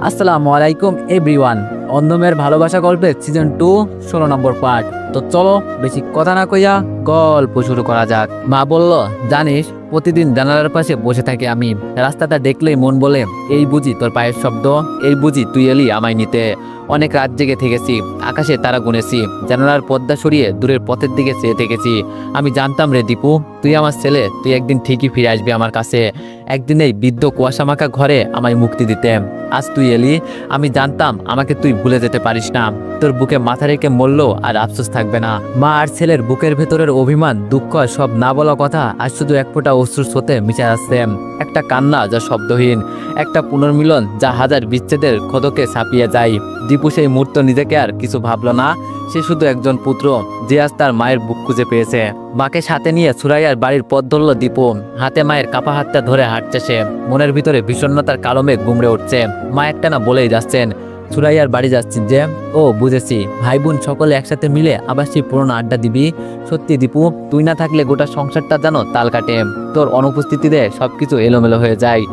আসসালামু আলাইকুম এভরিওয়ান। অন্ধমের ভালোবাসা গল্পের সিজন 2 16 নম্বর পার্ট। তো চলো বেশি কথা না কইয়া গল্প শুরু করা যাক। মা বলল, জানিস প্রতিদিন জানালার পাশে বসে থাকি আমি, রাস্তাটা দেখলেই মন বলে এই বুঝি তোর পায়ের শব্দ, এই বুঝি তুই এলি আমায় নিতে। অনেক রাত জেগে থেকেছি, আকাশে তারা গুনেছি, জানালার পর্দা সরিয়ে দূরের পথের দিকে চেয়ে থেকেছি। আমি জানতাম রে দীপু, তুই আমার ছেলে, তুই একদিন ঠিকই ফিরে আসবি আমার কাছে। একদিন এই বৃদ্ধ কুয়াশা মাখা ঘরে আমায় মুক্তি দিতে। আজ তুই এলি, আমি জানতাম আমাকে তুই ভুলে যেতে পারিস না। তোর বুকে মাথা রেখে মরলো আর আফসোস থাকবে না। মা আর ছেলের বুকের ভেতরের অভিমান, দুঃখ, সব না বলা কথা আর শুধু এক ফোঁটা অশ্রুর স্রোতে মিশে আসছে। একটা কান্না যা শব্দহীন, একটা পুনর্মিলন যা হাজার বিচ্ছেদের ক্ষতকে ছাপিয়ে যায়। দীপু সেই মুহূর্ত নিজেকে আর কিছু ভাবলো না। সে শুধু একজন পুত্র যে আজ তার মায়ের বুক খুঁজে পেয়েছে। মাকে সাথে নিয়ে সুরাইয়ার বাড়ির পথ ধরল দীপু। হাতে মায়ের কাপা হাতটা ধরে হাঁটছে সে। মনের ভিতরে বিষণ্ণতার কালো মেঘ গুমড়ে উঠছে। মা একটানা বলেই যাচ্ছেন, সুরাইয়ার বাড়ি যাচ্ছি যে। ও বুঝেছি, ভাই বোন সকলে একসাথে মিলে আবার সেই পুরোনো আড্ডা দিবি। সত্যি দীপু, তুই না থাকলে গোটা সংসারটা যেন তাল কাটে। তোর অনুপস্থিতিতে সবকিছু এলোমেলো হয়ে যায়।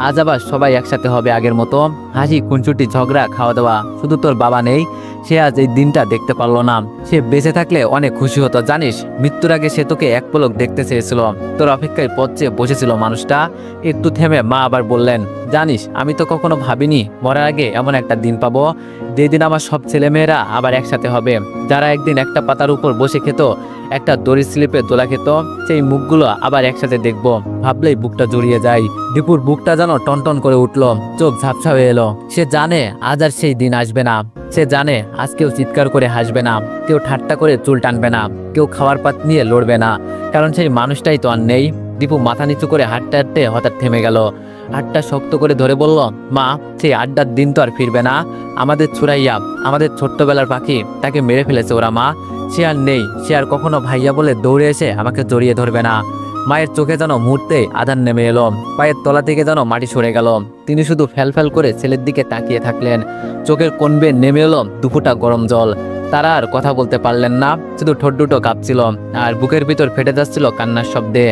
আজ আবার সবাই একসাথে হবে আগের মতো, হাসি খুনসুটি ঝগড়া খাওয়া দাওয়া। শুধু তোর বাবা নেই, সে আজ এই দিনটা দেখতে পারলো না। সে বেঁচে থাকলে অনেক খুশি হতো জানিস। মৃত্যুর আগে সে তোকে এক পলক দেখতে চেয়েছিল, তোর অপেক্ষায় পথ চেয়ে বসেছিল মানুষটা। একটু থেমে মা আবার বললেন, জানিস আমি তো কখনো ভাবিনি মরার আগে এমন একটা দিন পাবো, যেদিন আমার সব ছেলেমেয়েরা আবার একসাথে হবে। যারা একদিন একটা পাতার উপর বসে খেত, একটা দড়ি স্লিপে দোলা খেত, সেই মুখগুলো আবার একসাথে দেখবো। ভাবলেই বুকটা জড়িয়ে যায়। দীপুর বুকটা যেন টনটন করে উঠলো, চোখ ঝাপসা হয়ে এলো। সে জানে আজ আর সেই দিন আসবে না। সে জানে আজ কেউ চিৎকার করে হাসবে না, কেউ ঠাট্টা করে চুল টানবে না, কেউ খাওয়ার পাত নিয়ে লড়বে না, কারণ সেই মানুষটাই তো আর নেই। দীপু মাথা নিচু করে হাঁটতে হাঁটতে হঠাৎ থেমে গেল। হাতটা শক্ত করে ধরে বলল, মা, সেই আড্ডার দিন তো আর ফিরবে না। আমাদের ছুরাইয়া, আমাদের ছোট্টবেলার পাখি, তাকে মেরে ফেলেছে ওরা মা। সে আর নেই, সে আর কখনো ভাইয়া বলে দৌড়ে এসে আমাকে জড়িয়ে ধরবে না। মায়ের চোখে যেন মুহূর্তে আধার নেমে এলো, পায়ের তলা থেকে যেন মাটি সরে গেল। তিনি শুধু ফ্যাল করে ছেলের দিকে তাকিয়ে থাকলেন। চোখের কোণ বেয়ে নেমে এলো দুফোঁটা গরম জল। তারা আর কথা বলতে পারলেন না, শুধু ঠোঁট দুটো কাঁপছিল আর বুকের ভিতর ফেটে যাচ্ছিল কান্নার শব্দে।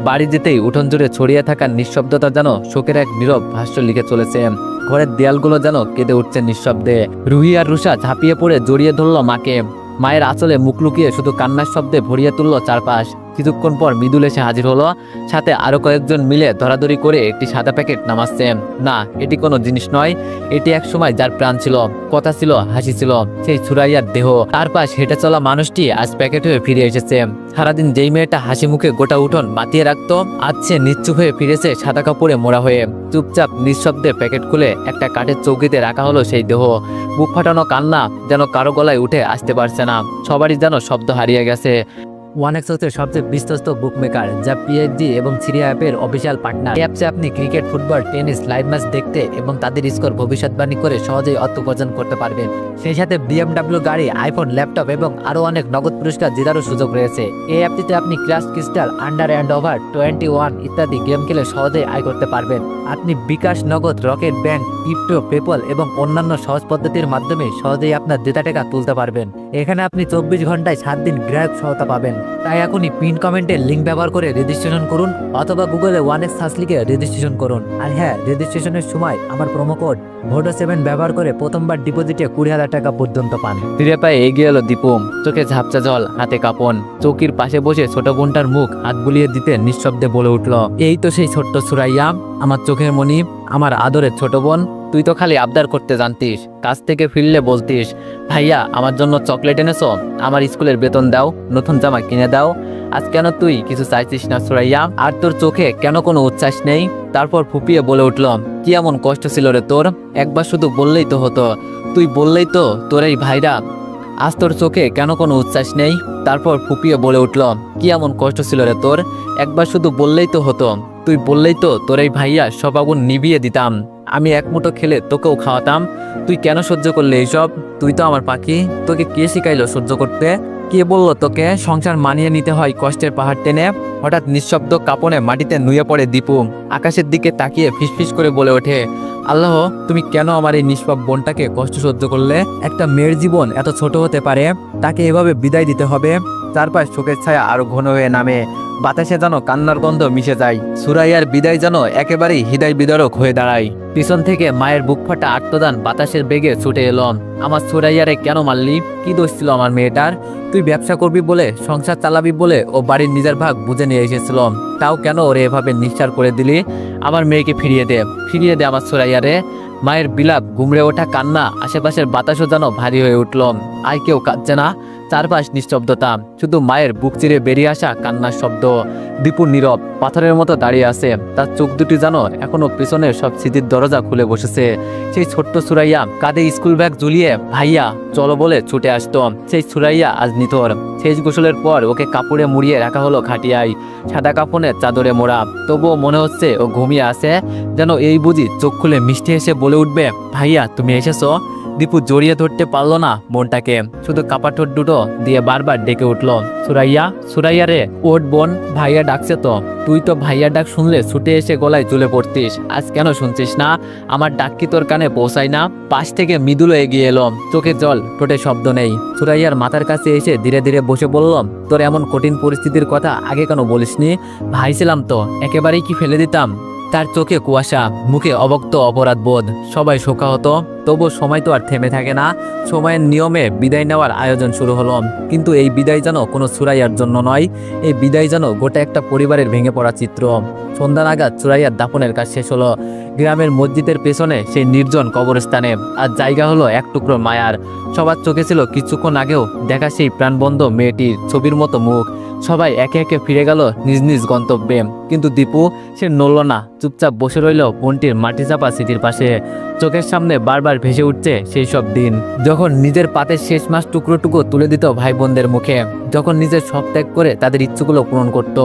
বাড়ি যেতেই উঠোন জুড়ে ছড়িয়ে থাকার নিঃশব্দতা যেন শোকের এক নীরব ভাষ্য লিখে চলেছে। ঘরের দেয়ালগুলো যেন কেঁদে উঠছে নিঃশব্দে। রুহি আর রুষা ঝাঁপিয়ে পড়ে জড়িয়ে ধরল মাকে। মায়ের আঁচলে মুখ লুকিয়ে শুধু কান্নার শব্দে ভরিয়ে তুলল চারপাশ। কিছুক্ষণ পর মৃদুল এসে হাজির হলো, সাথে আরো কয়েকজন মিলে ধরাধরি করে একটি সাদা প্যাকেট নামাচ্ছে। না, এটি কোনো জিনিস নয়, এটি এক সময় যার প্রাণ ছিল, কথা ছিল, হাসি ছিল, সেই সুরাইয়ার দেহ। তার পাশ হেঁটে চলা মানুষটি আজ প্যাকেট হয়ে ফিরে এসেছে। সারাদিন যেই মেয়েটা হাসি মুখে গোটা উঠোন মাতিয়ে রাখতো, আজ সে নিশ্চুপ হয়ে ফিরেছে সাদা কাপড়ে মোড়া হয়ে। চুপচাপ নিঃশব্দে প্যাকেট খুলে একটা কাঠের চৌকিতে রাখা হলো সেই দেহ। বুক ফাটানো কান্না যেন কারো গলায় উঠে আসতে পারছে না, সবারই যেন শব্দ হারিয়ে গেছে। ওয়ানএক্সের সবচেয়ে বিশ্বস্ত বুকমেকার, যা পিএইচডি এবং সিরিয়া অ্যাপের অফিসিয়াল পার্টনার। এই অ্যাপসে আপনি cricket, football, tennis live match দেখতে এবং তাদের স্কোর ভবিষ্যৎবাণী করে সহজেই অর্থ উপার্জন করতে পারবেন। সেই সাথে বিএমডব্লিউ গাড়ি, আইফোন, ল্যাপটপ এবং আরও অনেক নগদ পুরস্কার জেতারও সুযোগ রয়েছে। এই অ্যাপটিতে আপনি crash crystal, under and over 21 ইত্যাদি গেম খেলে সহজেই আয় করতে পারবেন। আপনি বিকাশ, নগদ, রকেট ব্যাংক, ক্রিপ্টো, পেপল এবং অন্যান্য সহজ পদ্ধতির মাধ্যমে সহজেই আপনার জেতা টাকা তুলতে পারবেন। এখানে আপনি 24 ঘন্টায় 7 দিন গ্রাহক সহায়তা পাবেন। তাই এখনই পিন কমেন্টের লিঙ্ক ব্যবহার করে রেজিস্ট্রেশন করুন অথবা গুগলে ওয়ানএক্স সার্চ লিখে রেজিস্ট্রেশন করুন। আর হ্যাঁ, রেজিস্ট্রেশনের সময় আমার প্রোমো কোড VODO7 ব্যবহার করে প্রথমবার ডিপোজিটে 20,000 টাকা পর্যন্ত পান। ধীরে পায়ে এগিয়ে এলো দীপু, চোখে ঝাপসা জল, হাতে কাঁপন। চৌকির পাশে বসে ছোট বোনটার মুখ হাত বুলিয়ে দিতে নিঃশব্দে বলে উঠল, এই তো সেই ছোট্ট সুরাইয়া, আমার চোখের মণি, আমার আদরের ছোট বোন। তুই তো খালি আবদার করতে জানতিস, কাজ থেকে ফিরলে বলতিস, ভাইয়া আমার জন্য চকলেট এনেছো, আমার স্কুলের বেতন দাও, নতুন জামা কিনে দাও। আজ কেন তুই কিছু চাইছিস না সুরাইয়া? আর তোর চোখে কেন কোনো উচ্ছ্বাস নেই? তারপর ফুপিয়ে বলে উঠল, কি এমন কষ্ট ছিল রে তোর? একবার শুধু বললেই তো হতো, তুই বললেই তো তোর এই ভাইরা। আজ তোর চোখে কেন কোনো উচ্ছ্বাস নেই? তারপর ফুপিয়ে বলে উঠল, কি এমন কষ্ট ছিল রে তোর? একবার শুধু বললেই তো হতো, তুই বললেই তো তোর এই ভাইয়া সব আগুন নিভিয়ে দিতাম। আমি এক মুঠো খেলে তোকেও খাওয়াতাম। তুই কেন সহ্য করলে এইসব? তুই তো আমার পাখি, তোকে কে শিখাইলো সহ্য করতে? কে বললো তোকে সংসার মানিয়ে নিতে হয় কষ্টের পাহাড় টেনে? হঠাৎ নিঃশব্দ কাঁপনে মাটিতে নুয়ে পড়ে দীপু। আকাশের দিকে তাকিয়ে ফিসফিস করে বলে ওঠে, আল্লাহ, তুমি কেন আমার এই নিষ্পাপ বোনটাকে কষ্ট সহ্য করলে? একটা মেয়ের জীবন এত ছোট হতে পারে? তাকে এভাবে বিদায় দিতে হবে? চারপাশ শোকের ছায়া আরো ঘন হয়ে নামে, বাতাসে যেন কান্নার গন্ধ মিশে যায়। সুরাইয়ার বিদায় যেন একেবারেই হৃদয় বিদারক হয়ে দাঁড়ায়। পিছন থেকে মায়ের বুক ফাটা আর্তদান বাতাসের বেগে ছুটে এলো। আমার সুরাইয়ারে কেন মারলি? কি দোষ ছিল আমার মেয়েটার? তুই ব্যবসা করবি বলে, সংসার চালাবি বলে ও বাড়ির নিজের ভাগ বুঝে নিয়ে এসেছিল, তাও কেন ওরে এভাবে নিঃসার করে দিলি? আমার মেয়েকে ফিরিয়ে দে আমার সুরাইয়ারে। মায়ের বিলাপ, গুমড়ে ওঠা কান্না, আশেপাশের বাতাসও যেন ভারী হয়ে উঠল। আর কেউ কাঁদছে না, চারপাশ নিস্তব্ধতা, শুধু মায়ের বুক চিরে বেরিয়ে আসা কান্নার শব্দ। দীপু নীরব, পাথরের মতো দাঁড়িয়ে আছে, তার চোখ দুটি যেন এখনো পেছনের সব স্মৃতির দরজা খুলে বসেছে। সেই ছোট্ট সুরাইয়া কাঁধে স্কুল ব্যাগ ঝুলিয়ে ভাইয়া চলো বলে ছুটে আসতো, সেই সুরাইয়া আজ নিথর। শেষ গোসলের পর ওকে কাপড়ে মুড়িয়ে রাখা হলো খাটিয়ায়, সাদা কাফনের চাদরে মোড়া। তবুও মনে হচ্ছে ও ঘুমিয়ে আছে, যেন এই বুঝি চোখ খুলে মিষ্টি এসে বলে উঠবে, ভাইয়া তুমি এসেছো। দীপু জড়িয়ে ধরতে পারলো না মনটাকে, শুধু কাপা ঠোঁট দুটো দিয়ে বারবার ডেকে উঠলো, সুরাইয়া রে ওঠ বোন, ভাইয়া ডাকছে তো। তুই তো ভাইয়া ডাক শুনলে ছুটে এসে গলায় চলে পড়তিস, আজ কেন শুনছিস না? আমার ডাক কি তোর কানে পৌঁছায় না? পাশ থেকে মৃদুল এগিয়ে এলো, চোখে জল, ঠোঁটে শব্দ নেই। সুরাইয়ার মাথার কাছে এসে ধীরে ধীরে বসে বলল, তোর এমন কঠিন পরিস্থিতির কথা আগে কেন বলিসনি? ভাই ছিলাম তো, একেবারেই কি ফেলে দিতাম? তার চোখে কুয়াশা, মুখে অবক্ত অপরাধ বোধ। সবাই শোকাহত, তবু সময় তো আর থেমে থাকে না। সময়ের নিয়মে বিদায় নেওয়ার আয়োজন শুরু হলো, কিন্তু এই বিদায় যেন কোনো সুরাইয়ার জন্য নয়, এই বিদায় যেন গোটা একটা পরিবারের ভেঙে পড়া চিত্র। সন্ধ্যা নাগাদ সুরাইয়ার দাফনের কাজ শেষ হলো। গ্রামের মসজিদের পেছনে সেই নির্জন কবরস্থানে আর জায়গা হলো এক টুকরো মায়ার। সবার চোখে ছিল কিছুক্ষণ আগেও দেখা সেই প্রাণবন্ধ মেয়েটির ছবির মতো মুখ। সবাই একে একে ফিরে গেল নিজ নিজ গন্তব্যে, কিন্তু দীপু সে নড়ল না, চুপচাপ বসে রইল বোনটির মাটি চাপা স্মৃতির পাশে। চোখের সামনে বারবার ভেসে উঠছে সেই সব দিন, যখন নিজের পাতের শেষ মাস টুকরো তুলে দিত ভাই বোনদের মুখে, যখন নিজের সব ত্যাগ করে তাদের ইচ্ছুগুলো পূরণ করত।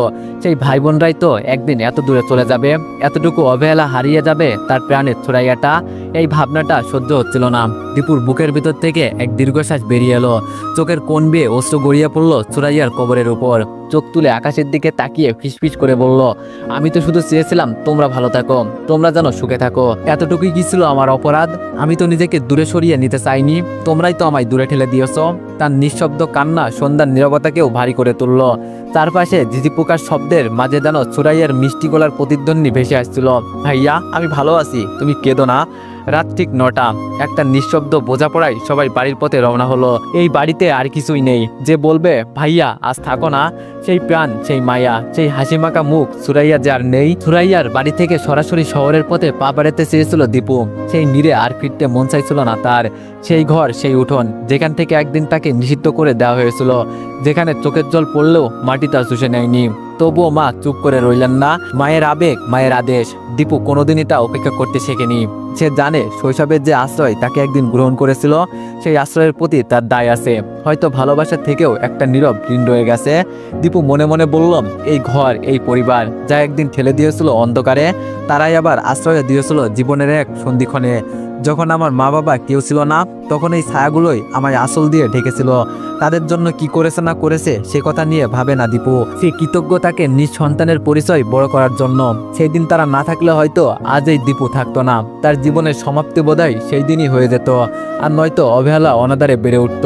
সেই ভাই বোনরাই তো একদিন এত দূরে চলে যাবে, এতটুকু অবহেলা হারিয়ে যাবে তার প্রাণের সুরাইয়াটা। এই ভাবনাটা সহ্য হচ্ছিল না। দীপুর বুকের ভিতর থেকে এক দীর্ঘশ্বাস বেরিয়ে এলো, চোখের কোণ বেয়ে অশ্রু গড়িয়ে পড়লো সুরাইয়ার কবরের উপর। চোখ তুলে আকাশের দিকে তাকিয়ে ফিসফিস করে বলল, আমি তো শুধু চেয়েছিলাম তোমরা ভালো থাকো, তোমরা যেন সুখে থাকো। এতটুকুই কি ছিল আমার অপরাধ? আমি তো নিজেকে দূরে সরিয়ে নিতে চাইনি, তোমরাই তো আমায় দূরে ঠেলে দিয়েছ। তার নিঃশব্দ কান্না সন্ধ্যার নীরবতাকেও ভারী করে তুলল। চারপাশে ঝিঝি পোকার শব্দের মাঝে যেন সুরাইয়ার মিষ্টি গলার প্রতিধ্বনি ভেসে আসছিল, ভাইয়া আমি ভালো আছি, তুমি কেঁদো না। রাত ঠিক 9টা, একটা নিঃশব্দ বোঝাপড়ায় সবাই বাড়ির পথে রওনা হলো। এই বাড়িতে আর কিছুই নেই যে বলবে ভাইয়া আজ থাকো না। সেই প্রাণ, সেই মায়া, সেই হাসিমাখা মুখ সুরাইয়া যে আর নেই। সুরাইয়ার বাড়ি থেকে সরাসরি শহরের পথে পা বাড়াতে চেয়েছিল দীপু। সেই নীরে আর ফিরতে মন চাইছিল না তার। সেই ঘর, সেই উঠোন, যেখান থেকে একদিন তাকে নিষিদ্ধ করে দেওয়া হয়েছিল, যেখানে চোখের জল পড়লেও মাটি তা শুষে নেয়নি। তবুও মা চুপ করে রইলেন না। মায়ের আবেগ, মায়ের আদেশ, দীপু কোনোদিনই তা উপেক্ষা করতে শেখেনি। সে জানে শৈশবের যে আশ্রয় তাকে একদিন গ্রহণ করেছিল, সেই আশ্রয়ের প্রতি তার দায় আছে। হয়তো ভালোবাসার থেকেও একটা নীরব ঋণ রয়ে গেছে। দীপু মনে মনে বলল, এই ঘর, এই পরিবার যা একদিন ঠেলে দিয়েছিল অন্ধকারে, তারাই আবার আশ্রয় দিয়েছিল জীবনের এক সন্ধিক্ষণে। যখন আমার মা বাবা কেউ ছিল না, তখন এই ছায়াগুলোই আমায় আসল দিয়ে ঢেকেছিল। তাদের জন্য কি করেছে না করেছে সে কথা নিয়ে ভাবে না দীপু। সে কৃতজ্ঞ তাকে নিজ সন্তানের পরিচয় বড় করার জন্য। সেই দিন তারা না থাকলে হয়তো আজ এই দীপু থাকতো না। তার জীবনের সমাপ্তি বোধহয় সেই দিনই হয়ে যেত, আর নয়তো অবহেলা অনাদারে বেড়ে উঠত।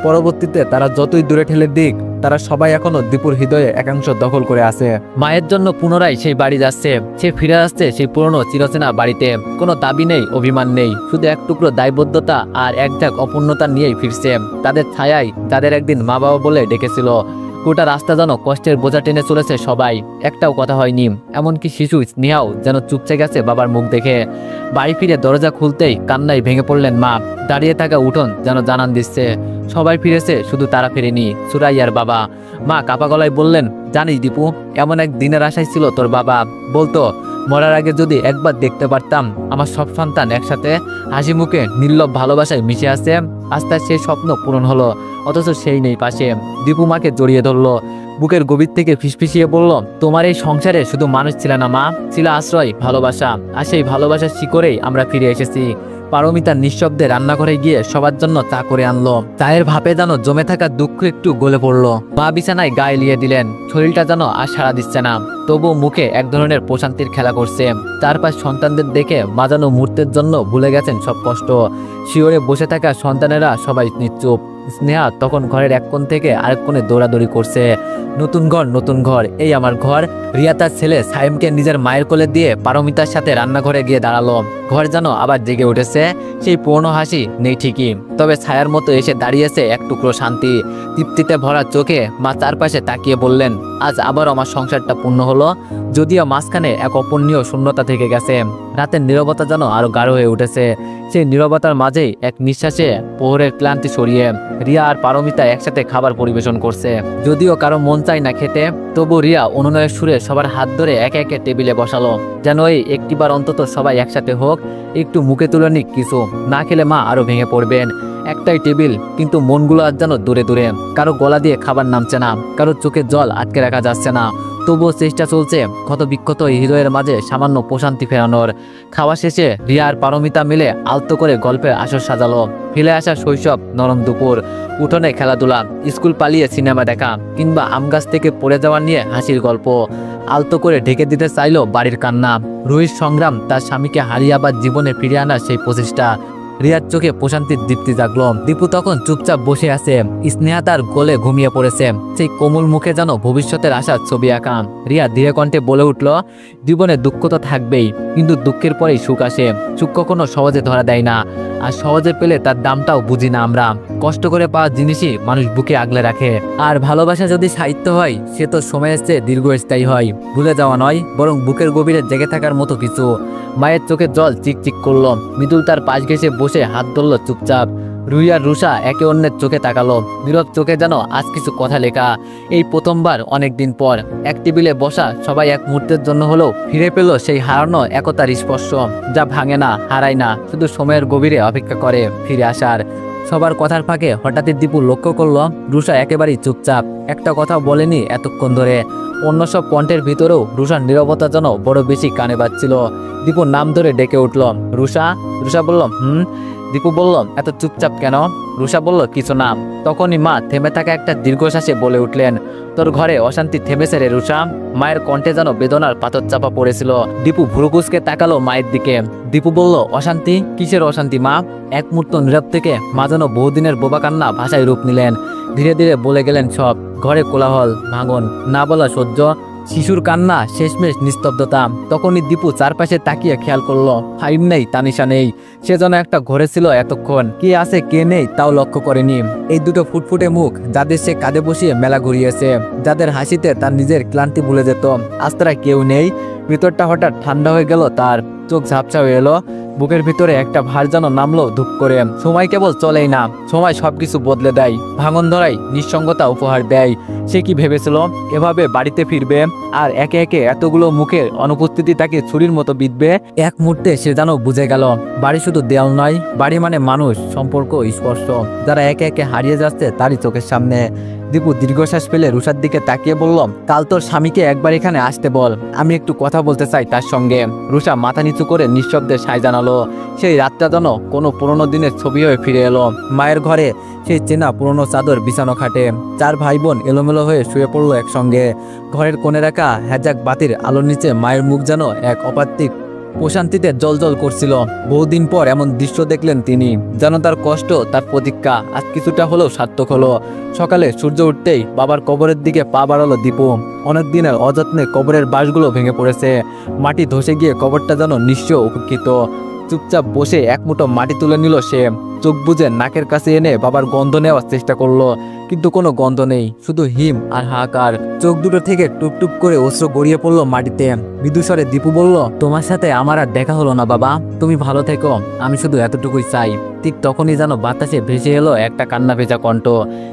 পরবর্তীতে তারা যতই দূরে ঠেলে দিক, তারা সবাই এখনো দীপুর হৃদয়ে একাংশ দখল করে আছে। মায়ের জন্য পুনরায় সেই বাড়ি যাচ্ছে, সে ফিরে আসছে সেই পুরনো চিরচেনা বাড়িতে। কোনো দাবি নেই, অভিমান নেই, শুধু এক টুকরো দায়বদ্ধতা আর এক ঝাঁক অপূর্ণতা নিয়েই ফিরছে। তাদের ছায়ায় যাদের একদিন মা বাবা বলে ডেকেছিল। গোটা রাস্তা যেন কষ্টের বোঝা টেনে চলেছে সবাই, একটাও কথা হয়নি। এমনকি শিশু স্নেহাও যেন চুপচে গেছে বাবার মুখ দেখে। বাড়ি ফিরে দরজা খুলতেই কান্নায় ভেঙে পড়লেন মা। দাঁড়িয়ে থাকা উঠোন যেন জানান দিচ্ছে সবাই ফিরেছে, শুধু তারা ফেরেনি, সুরাইয়ার বাবা। মা কাপা গলায় বললেন, জানিস দীপু, এমন এক দিনের আশায় ছিল তোর বাবা। বলতো মরার আগে যদি একবার দেখতে পারতাম আমার সব সন্তান একসাথে হাসি মুখে নির্লভ ভালোবাসায় মিশে আছে। আস্তে সেই স্বপ্ন পূরণ হলো, অথচ সেই নেই পাশে। দীপু মাকে জড়িয়ে ধরলো, বুকের গভীর থেকে ফিসফিসিয়ে বলল, তোমার এই সংসারে শুধু মানুষ ছিল না মা, ছিল আশ্রয়, ভালোবাসা। আর সেই ভালোবাসার শিকড়েই আমরা ফিরে এসেছি। পারমিতা নিঃশব্দে রান্নাঘরে গিয়ে সবার জন্য চা করে আনলো। চায়ের ভাপে যেন জমে থাকা দুঃখ একটু গলে পড়লো। মা বিছানায় গায়ে লিয়ে দিলেন, শরীরটা যেন আর সাড়া দিচ্ছে না, তবু মুখে এক ধরনের প্রশান্তির খেলা করছে। চারপাশ সন্তানদের দেখে মা যেন মুহূর্তের জন্য ভুলে গেছেন সব কষ্ট। শিওরে বসে থাকা সন্তানেরা সবাই নিশ্চুপ। স্নেহা তখন ঘরের এক কোণ থেকে আরেক কোণে দৌড়াদৌড়ি করছে। নতুন ঘর, এই আমার ঘর। রিয়া তার ছেলে সাইমকে নিজের মায়ের কোলে দিয়ে পারমিতার সাথে রান্নাঘরে গিয়ে দাঁড়ালো। ঘর যেন আবার জেগে উঠেছে। সেই পুরনো হাসি নেই ঠিকই, তবে ছায়ার মতো এসে দাঁড়িয়েছে এক টুকরো শান্তি। তৃপ্তিতে ভরা চোখে মা চারপাশে তাকিয়ে বললেন, আজ আবার আমার সংসারটা পূর্ণ হলো। যদিও মাঝখানে এক অপূর্ণীয় শূন্যতা থেকে গেছে। রাতের নীরবতা যেন আরো গাঢ় হয়ে উঠেছে। সেই নীরবতার মাঝেই এক নিঃশ্বাসে প্রহরের ক্লান্তি সরিয়ে রিয়া আর পারমিতা একসাথে খাবার পরিবেশন করছে। যদিও কারো মন চাই না খেতে, তবু রিয়া অনুনয়ের সুরে সবার হাত ধরে একে একে টেবিলে বসালো, যেন এই একটিবার অন্তত সবাই একসাথে হোক, একটু মুখে তুলে নিক কিছু। না খেলে মা আরো ভেঙে পড়বেন। একটাই টেবিল, কিন্তু মনগুলো আজ যেন দূরে দূরে। কারো গলা দিয়ে খাবার নামছে না, কারো চোখে জল আটকে রাখা যাচ্ছে না। তবুও চেষ্টা চলছে ক্ষত বিক্ষত হৃদয়ের মাঝে সামান্য প্রশান্তি ফেরানোর। খাওয়া শেষে রিয়া আর পারমিতা মিলে আলতো করে গল্পের আসর সাজালো। ফেলে আসা শৈশব, নরম দুপুর, উঠোনে খেলাধুলা, স্কুল পালিয়ে সিনেমা দেখা, কিংবা আম গাছ থেকে পড়ে যাওয়া নিয়ে হাসির গল্প। আলতো করে ঢেকে দিতে চাইলো বাড়ির কান্না। রুহির সংগ্রাম, তার স্বামীকে হারিয়ে আবার জীবনে ফিরিয়ে আনার সেই প্রচেষ্টা। রিয়ার চোখে প্রশান্তির দীপ্তি জাগলো। দীপু তখন চুপচাপ বসে আছে। স্নেহা তার কোলে ঘুমিয়ে পড়েছে। সেই কোমল মুখে যেন ভবিষ্যতের আশার ছবি আঁকা। রিয়া ধীরে কণ্ঠে বলে উঠল, জীবনে দুঃখ তো থাকবেই, কিন্তু দুঃখের পরেই সুখ আসে। সুখ কখনো সহজে ধরা দেয় না, আর সহজে পেলে তার দামটাও বুঝি না আমরা। কষ্ট করে পাওয়া জিনিসই মানুষ বুকে আগলে রাখে। আর ভালোবাসা যদি সাহিত্য হয়, সে তো সময়ের চেয়ে দীর্ঘস্থায়ী হয়। ভুলে যাওয়া নয়, বরং বুকের গভীরে জেগে থাকার মতো কিছু। মায়ের চোখে জল চিকচিক করলো। মৃদুল তার পাশ ঘেঁষে বসে হাত ধরল চুপচাপ। রুহি আর রুষা একে অন্যের চোখে তাকালো। নীরব চোখে যেন আজ কিছু কথা লেখা। এই প্রথমবার অনেকদিন পর এক টেবিলে বসা সবাই এক মুহূর্তের জন্য হলেও ফিরে পেল সেই হারানো একতার স্পর্শ, যা ভাঙে না, হারায় না, শুধু সময়ের গভীরে অপেক্ষা করে ফিরে আসার। সবার কথার ফাঁকে হঠাৎই দীপু লক্ষ্য করলো রুষা একেবারেই চুপচাপ, একটা কথা বলেনি এতক্ষণ ধরে। অন্য সব কণ্ঠের ভিতরেও রুষার নীরবতা যেন বড় বেশি কানে বাজছিল। দীপুর নাম ধরে ডেকে উঠল, রুষা। রুষা বলল, দীপু বলল, এত চুপচাপ কেন? রুষা বলল, কিছু না। তখনই মা থেমে থাকা একটা দীর্ঘশ্বাসে বলে উঠলেন, তোর ঘরে অশান্তি থেমেছে রে রুষা। মায়ের কণ্ঠে যেন বেদনার পাথর চাপা পড়েছিল। দীপু ভুরুকুচকে তাকালো মায়ের দিকে। দীপু বলল, অশান্তি? কিসের অশান্তি মা? এক মুহূর্ত নীরব থেকে মা যেন বহুদিনের বোবা কান্না ভাষায় রূপ নিলেন। ধীরে ধীরে বলে গেলেন সব। ঘরে কোলাহল, ভাঙন, না বলা সহ্য, শিশুর কান্না, শেষমেশ নিস্তব্ধতা। তখনই দীপু চারপাশে তাকিয়ে খেয়াল করলো, ফাইম নেই, তানিশা নেই। সে যেন একটা ঘরে ছিল এতক্ষণ, কে আছে কে নেই তাও লক্ষ্য করেনি। এই দুটো ফুটফুটে মুখ, যাদের সে কাঁধে বসিয়ে মেলা ঘুরিয়েছে, যাদের হাসিতে তার নিজের ক্লান্তি ভুলে যেত, আজ তারা কেউ নেই। ভিতরটা হঠাৎ ঠান্ডা হয়ে গেল তার। চোখ ঝাপসা হয়ে এলো। বুকের ভিতরে একটা ভার যেন নামলো ধূপ করে। সময় কেবল চলেই না, সময় সবকিছু বদলে দেয়। ভাঙন ধরাই নিঃসঙ্গতা উপহার দেয়। সে কি ভেবেছিল এভাবে বাড়িতে ফিরবে, আর একে একে এতগুলো মুখের অনুপস্থিতি তাকে ছুরির মতো বিঁধবে? এক মুহূর্তে সে যেন বুঝে গেল, বাড়ি শুধু দেওয়াল নয়, বাড়ি মানে মানুষ, সম্পর্ক, স্পর্শ, যারা একে একে হারিয়ে যাচ্ছে তারই চোখের সামনে। দীপু দীর্ঘশ্বাস ফেলে রুষার দিকে তাকিয়ে বলল, কাল তোর স্বামীকে একবার এখানে আসতে বল, আমি একটু কথা বলতে চাই তার সঙ্গে। রুষা মাথা নিচু করে নিঃশব্দে সায় জানালো। সেই রাতটা যেন কোনো পুরনো দিনের ছবি হয়ে ফিরে এলো। মায়ের ঘরে সেই চেনা পুরনো চাদর বিছানো খাটে। চার ভাই বোন এলোমেলো হয়ে শুয়ে পড়লো একসঙ্গে। ঘরের কোণে রাখা হ্যাজাক বাতির আলোর নিচে মায়ের মুখ যেন এক অপাত্রিক প্রশান্তিতে জলজল করছিল। বহুদিন পর এমন দৃশ্য দেখলেন তিনি, যেন তার কষ্ট, তার প্রতীক্ষা আজ কিছুটা হলেও সার্থক হলো। সকালে সূর্য উঠতেই বাবার কবরের দিকে পা বাড়ালো দীপু। অনেক দিনের অযত্নে কবরের বাঁশগুলো ভেঙে পড়েছে। মাটি ধসে গিয়ে কবরটা যেন নিঃস্ব, উপেক্ষিত। চুপচাপ বসে এক মুঠো মাটি তুলে নিল সে। চোখ বুজে নাকের কাছে এনে বাবার গন্ধ নেওয়ার চেষ্টা করলো, কিন্তু কোনো গন্ধ নেই, শুধু হিম আর হাহাকার। চোখ দুটো থেকে টুপটুপ করে অশ্রু গড়িয়ে পড়লো মাটিতে। মৃদুস্বরে দীপু বলল, তোমার সাথে আমার আর দেখা হলো না বাবা, তুমি ভালো থেকো, আমি শুধু এতটুকুই চাই। ঠিক তখনই যেন বাতাসে ভেসে এলো একটা কান্না ভেজা কণ্ঠ,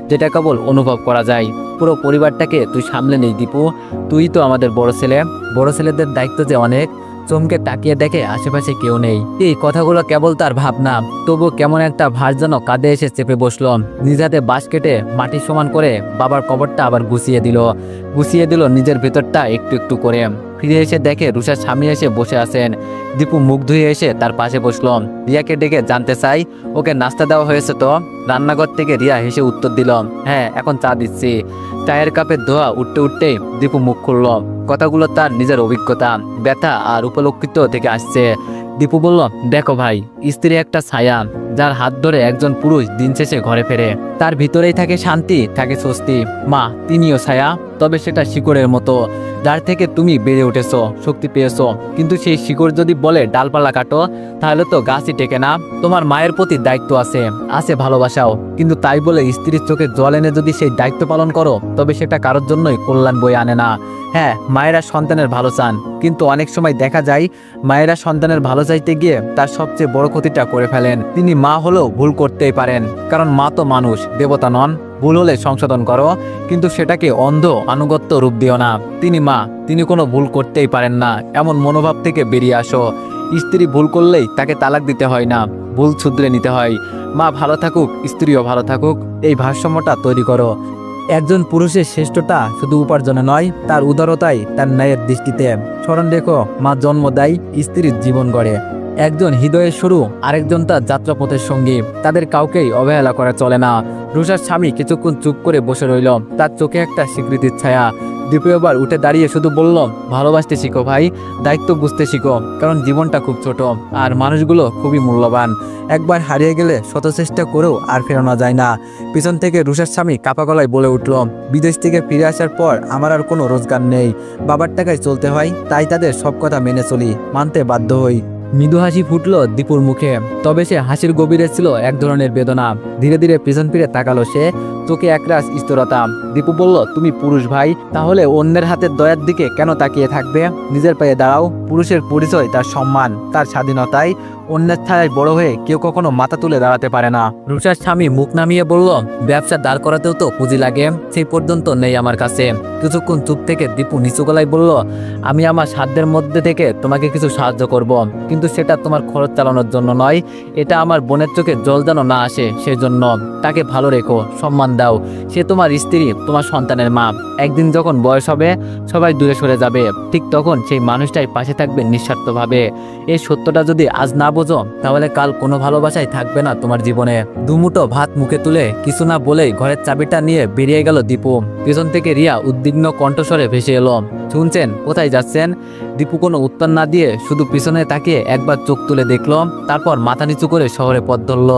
যেটা কেবল অনুভব করা যায়। পুরো পরিবারটাকে তুই সামলে নিস দীপু, তুই তো আমাদের বড় ছেলে। বড় ছেলেদের দায়িত্ব যে অনেক। চমকে তাকিয়ে দেখে আশেপাশে কেউ নেই। এই কথাগুলো কেবল তার ভাবনা, তবু কেমন একটা ভার যেন কাঁধে এসে চেপে বসলো। নিজ হাতে বাঁশ কেটে মাটি সমান করে বাবার কবরটা আবার গুছিয়ে দিল নিজের ভেতরটা একটু একটু করে। ফিরে এসে দেখে রুষার স্বামী এসে বসে আছেন। দীপু মুখ ধুয়ে এসে তার পাশে বসল। রিয়াকে ডেকে জানতে চাই, ওকে নাস্তা দেওয়া হয়েছে তো? রান্নাঘর থেকে রিয়া হেসে উত্তর দিল, হ্যাঁ, এখন চা দিচ্ছি। চায়ের কাপের ধোয়া উঠতে উঠতেই দীপু মুখ খুলল। কথাগুলো তার নিজের অভিজ্ঞতা, ব্যথা আর উপলক্ষিত থেকে আসছে। দীপু বলল, দেখো ভাই, স্ত্রী একটা ছায়া, যার হাত ধরে একজন পুরুষ দিন শেষে ঘরে ফেরে। তার ভিতরেই থাকে শান্তি, থাকে স্বস্তি। মা তিনিও ছায়া, তবে সেটা শিকড়ের মতো, যার থেকে তুমি বেড়ে উঠেছো, শক্তি পেয়েছো। কিন্তু সেই শিকড় যদি বলে ডালপালা কাটো, তাহলে তো গাছই টেকে না। তোমার মায়ের প্রতি দায়িত্ব আছে ভালোবাসাও, কিন্তু তাই বলে স্ত্রীর চোখে জল এনে যদি সেই দায়িত্ব পালন করো, তবে সেটা কারোর জন্যই কল্যাণ বয়ে আনে না। হ্যাঁ, মায়েরা সন্তানের ভালো চান, কিন্তু অনেক সময় দেখা যায় মায়েরা সন্তানের ভালো চাইতে গিয়ে তার সবচেয়ে বড় ক্ষতিটা করে ফেলেন। তিনি মা হলেও ভুল করতেই পারেন, কারণ মা তো মানুষ, দেবতা নন। ভুল হলে সংশোধন করো, কিন্তু সেটাকে অন্ধ আনুগত্য রূপ দিও না। তিনি মা, তিনি কোনো ভুল করতেই পারেন না, এমন মনোভাব থেকে বেরিয়ে আসো। স্ত্রী ভুল করলেই তাকে তালাক দিতে হয় না, ভুল শুধরে নিতে হয়। মা ভালো থাকুক, স্ত্রীও ভালো থাকুক, এই ভারসাম্যটা তৈরি করো। একজন পুরুষের শ্রেষ্ঠতা শুধু উপার্জনে নয়, তার উদারতাই, তার ন্যায়ের দৃষ্টিতে। স্মরণ রেখো, মা জন্ম দেয়, স্ত্রীর জীবন গড়ে। একজন হৃদয়ের শুরু, আরেকজন তার যাত্রাপথের সঙ্গী। তাদের কাউকেই অবহেলা করা চলে না। রুষার স্বামী কিছুক্ষণ চুপ করে বসে রইল, তার চোখে একটা স্বীকৃতির ছায়া। দীপু এবার উঠে দাঁড়িয়ে শুধু বলল, ভালোবাসতে শিখো ভাই, দায়িত্ব বুঝতে শিখো, কারণ জীবনটা খুব ছোট আর মানুষগুলো খুবই মূল্যবান। একবার হারিয়ে গেলে শত চেষ্টা করেও আর ফেরানো যায় না। পিছন থেকে রুষার স্বামী কাপা গলায় বলে উঠল, বিদেশ থেকে ফিরে আসার পর আমার আর কোনো রোজগার নেই, বাবার টাকায় চলতে হয়, তাই তাদের সব কথা মেনে চলি, মানতে বাধ্য হই। মৃদু হাসি ফুটলো দীপুর মুখে, তবে সে হাসির গভীরে ছিল এক ধরনের বেদনা। ধীরে ধীরে পিছন ফিরে তাকালো সে, চোখে একরাশ স্থিরতা। দীপু বলল, তুমি পুরুষ ভাই, তাহলে অন্যের হাতের দয়ার দিকে কেন তাকিয়ে থাকবে? নিজের পায়ে দাঁড়াও। পুরুষের পরিচয় তার সম্মান, তার স্বাধীনতায়। অন্যের ছায়ায় বড় হয়ে কেউ কখনো মাথা তুলে দাঁড়াতে পারে না। রুষার স্বামী মুখ নামিয়ে বলল, ব্যবসা দাঁড় করাতেও তো পুঁজি লাগে, সেই পর্যন্ত নেই আমার কাছে। কিছুক্ষণ চুপ থেকে দীপু নিচু গলায় বলল, আমি আমার সাধ্যের মধ্যে থেকে তোমাকে কিছু সাহায্য করব, কিন্তু সেটা তোমার খরচ চালানোর জন্য নয়। এটা আমার বোনের চোখে জল যেন না আসে সেই জন্য। তাকে ভালো রেখো, সম্মান দাও। সে তোমার স্ত্রী, তোমার সন্তানের মা। একদিন যখন বয়স হবে, সবাই দূরে সরে যাবে, ঠিক তখন সেই মানুষটাই পাশে থাকবে নিঃস্বার্থভাবে। এই সত্যটা যদি আজ না বোঝো, তাহলে কাল কোনো ভালোবাসাই থাকবে না তোমার জীবনে। দুমুটো ভাত মুখে তুলে কিছু না বলেই ঘরের চাবিটা নিয়ে বেরিয়ে গেল দীপু। পিছন থেকে রিয়া উদ্বিগ্ন কণ্ঠস্বরে ভেসে এলো, শুনছেন, কোথায় যাচ্ছেন? দীপু কোনো উত্তর না দিয়ে শুধু পিছনে তাকিয়ে একবার চোখ তুলে দেখলো, তারপর মাথা নিচু করে শহরে পথ ধরল।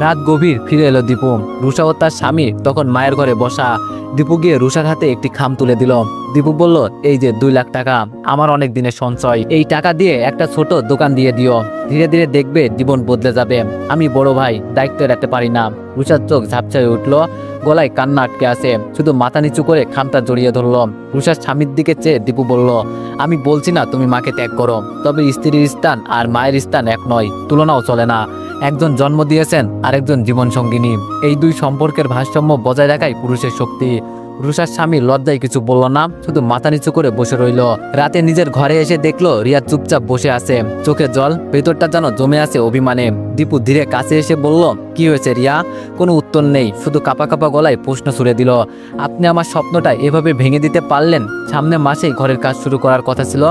রাত গভীর, ফিরে এলো দীপু। রুষা ও তার স্বামী তখন মায়ের ঘরে বসা। দীপু গিয়ে রুষার হাতে একটি খাম তুলে দিল। দীপু বলল, এই যে 2 লাখ টাকা, আমার অনেক দিনের সঞ্চয়, এই টাকা দিয়ে একটা ছোট দোকান দিয়ে দিও, ধীরে ধীরে দেখবে জীবন বদলে যাবে। আমি বড় ভাই, দায়িত্ব রাখতে পারি না। রুষার চোখ ঝাপছায় উঠল, গলায় কান্না আটকে আছে, শুধু মাথা নিচু করে খামটা জড়িয়ে ধরল। রুষার স্বামীর দিকে চেয়ে দীপু বলল, আমি বলছি না তুমি মাকে ত্যাগ করো, তবে স্ত্রীর স্থান আর মায়ের স্থান এক নয়, তুলনাও চলে না। একজন জন্ম দিয়েছেন, আরেকজন জীবন সঙ্গিনী। এই দুই সম্পর্কের ভারসাম্য বজায় রাখাই পুরুষের শক্তি। রুষার স্বামী লজ্জায় কিছু বলল না, শুধু মাথা নিচু করে বসে রইল। রাতে নিজের ঘরে এসে দেখলো রিয়া চুপচাপ বসে আছে, চোখে জল, ভেতরটা যেন জমে আছে অভিমানে। দীপু ধীরে কাছে এসে বলল, কি হয়েছে রিয়া? কোনো উত্তর নেই, শুধু কাপা কাপা গলায় প্রশ্ন ছুড়ে দিল, আপনি আমার স্বপ্নটা এভাবে ভেঙে দিতে পারলেন? সামনে মাসেই ঘরের কাজ শুরু করার কথা ছিল,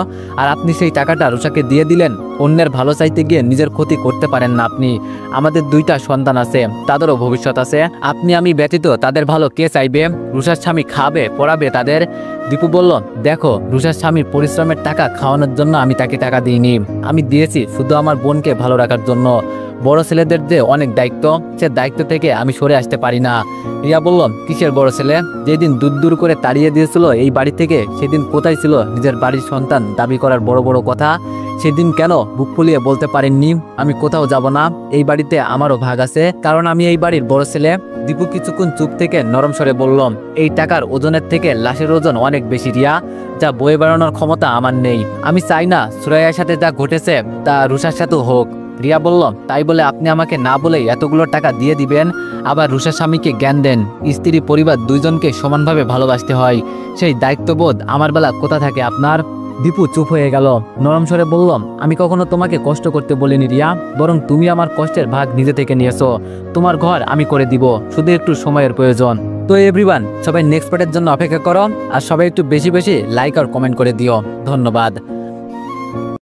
আর আপনি সেই টাকাটা রুষাকে দিয়ে দিলেন। অন্যের ভালো চাইতে গিয়ে নিজের ক্ষতি করতে পারেন না আপনি। আমাদের 2টা সন্তান আছে, তাদেরও ভবিষ্যৎ আছে। আপনি আমি ব্যতীত তাদের ভালো কে চাইবে? রুষার স্বামী খাবে পড়াবে তাদের? দীপু বলল, দেখো, রুষার স্বামীর পরিশ্রমের টাকা খাওয়ানোর জন্য আমি তাকে টাকা দিইনি, আমি দিয়েছি শুধু আমার বোনকে ভালো রাখার জন্য। বড় ছেলেদের যে অনেক দায়িত্ব, সে দায়িত্ব থেকে আমি সরে আসতে পারি না। রিয়া বলল, কিসের বড় ছেলে? যেদিন দূর দূর করে তাড়িয়ে দিয়েছিল এই বাড়ি থেকে, সেদিন কোথায় ছিল নিজের বাড়ির সন্তান দাবি করার বড় বড় কথা? সেদিন কেন বুক ফুলিয়ে বলতে পারেননি, আমি কোথাও যাব না, এই বাড়িতে আমারও ভাগ আছে, কারণ আমি এই বাড়ির বড় ছেলে? দীপু কিছুক্ষণ চুপ থেকে নরম স্বরে বলল, এই টাকার ওজনের থেকে লাশের ওজন অনেক বেশি রিয়া, যা বয়ে বেড়ানোর ক্ষমতা আমার নেই। আমি চাই না সুরাইয়ার সাথে যা ঘটেছে তা রুষার সাথেও হোক। রিয়া বলল, তাই বলে আপনি আমাকে না বলেই এতগুলো টাকা দিয়ে দিবেন? আবার রুষার স্বামীকে জ্ঞান দেন, স্ত্রী পরিবার দুইজনকে সমানভাবে ভালোবাসতে হয়, সেই দায়িত্ববোধ আমার বেলা কোথা থাকে আপনার? দীপু চুপ হয়ে গেল, নরম স্বরে বলল, আমি কখনো তোমাকে কষ্ট করতে বলিনি রিয়া, বরং তুমি আমার কষ্টের ভাগ নিজে থেকে নিয়েছো। তোমার ঘর আমি করে দিব, শুধু একটু সময়ের প্রয়োজন। তো এভরিওয়ান, সবাই নেক্সট পার্টের জন্য অপেক্ষা করো, আর সবাই একটু বেশি বেশি লাইক আর কমেন্ট করে দিও। ধন্যবাদ।